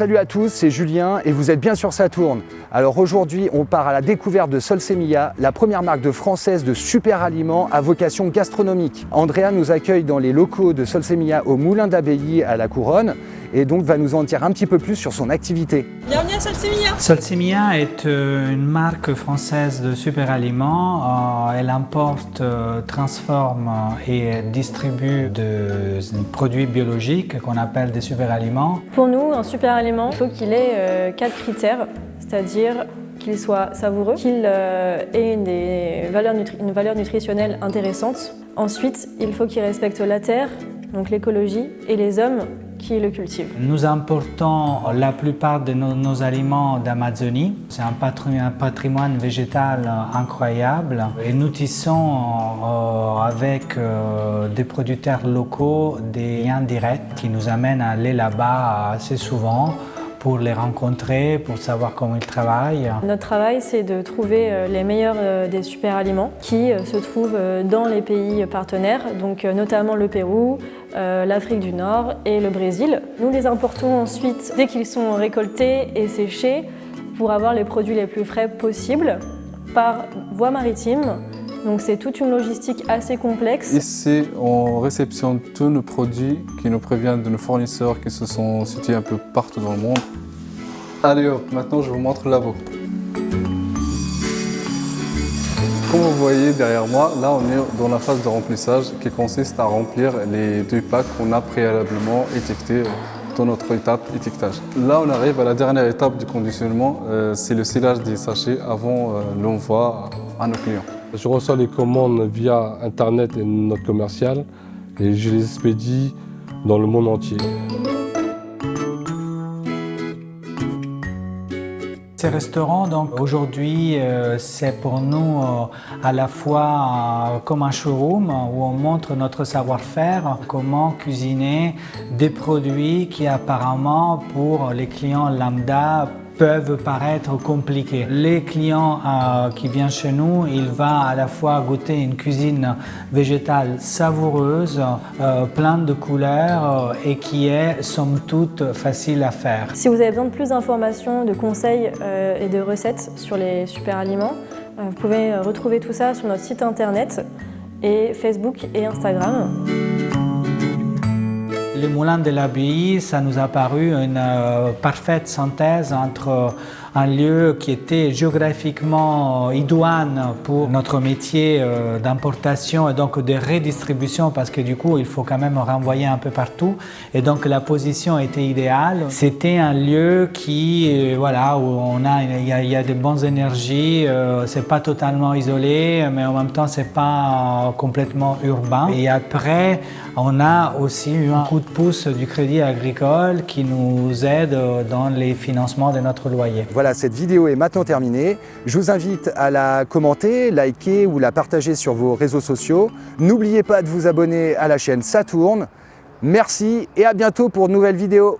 Salut à tous, c'est Julien et vous êtes bien sur Saturne. Alors aujourd'hui, on part à la découverte de Solsemilla, la première marque française de super aliments à vocation gastronomique. Andrea nous accueille dans les locaux de Solsemilla au Moulin d'Abbaye à La Couronne et donc va nous en dire un petit peu plus sur son activité. Bienvenue à Solsemilla. Solsemilla est une marque française de super aliments. Elle importe, transforme et distribue des produits biologiques qu'on appelle des super aliments. Pour nous, un super aliment, il faut qu'il ait 4 critères, c'est-à-dire qu'il soit savoureux, qu'il ait une valeur nutritionnelle intéressante. Ensuite, il faut qu'il respecte la terre, donc l'écologie, et les hommes qui le cultivent. Nous importons la plupart de nos aliments d'Amazonie. C'est un patrimoine végétal incroyable. Et nous tissons avec des producteurs locaux des liens directs qui nous amènent à aller là-bas assez souvent pour les rencontrer, pour savoir comment ils travaillent. Notre travail, c'est de trouver les meilleurs des super aliments qui se trouvent dans les pays partenaires, donc notamment le Pérou, l'Afrique du Nord et le Brésil. Nous les importons ensuite dès qu'ils sont récoltés et séchés pour avoir les produits les plus frais possibles par voie maritime. Donc c'est toute une logistique assez complexe. Ici, on réceptionne tous nos produits qui nous proviennent de nos fournisseurs qui se sont situés un peu partout dans le monde. Allez hop, maintenant je vous montre le labo. Comme vous voyez derrière moi, là on est dans la phase de remplissage qui consiste à remplir les 2 packs qu'on a préalablement étiquetés dans notre étape étiquetage. Là on arrive à la dernière étape du conditionnement, c'est le scellage des sachets avant l'envoi à nos clients. Je reçois les commandes via Internet et notre commercial et je les expédie dans le monde entier. Ces restaurants, donc aujourd'hui, c'est pour nous à la fois comme un showroom où on montre notre savoir-faire, comment cuisiner des produits qui apparemment pour les clients lambda peuvent paraître compliqués. Les clients qui viennent chez nous, ils vont à la fois goûter une cuisine végétale savoureuse, pleine de couleurs et qui est somme toute facile à faire. Si vous avez besoin de plus d'informations, de conseils et de recettes sur les super aliments, vous pouvez retrouver tout ça sur notre site internet et Facebook et Instagram. Le Moulin de l'Abbaye, ça nous a paru une parfaite synthèse entre un lieu qui était géographiquement idoine pour notre métier d'importation et donc de redistribution parce que du coup il faut quand même renvoyer un peu partout et donc la position était idéale. C'était un lieu qui, voilà, où il y a de bonnes énergies, c'est pas totalement isolé mais en même temps c'est pas complètement urbain. Et après on a aussi eu un coup de pouce du Crédit Agricole qui nous aide dans les financements de notre loyer. Voilà, cette vidéo est maintenant terminée. Je vous invite à la commenter, liker ou la partager sur vos réseaux sociaux. N'oubliez pas de vous abonner à la chaîne Saturne. Merci et à bientôt pour de nouvelles vidéos.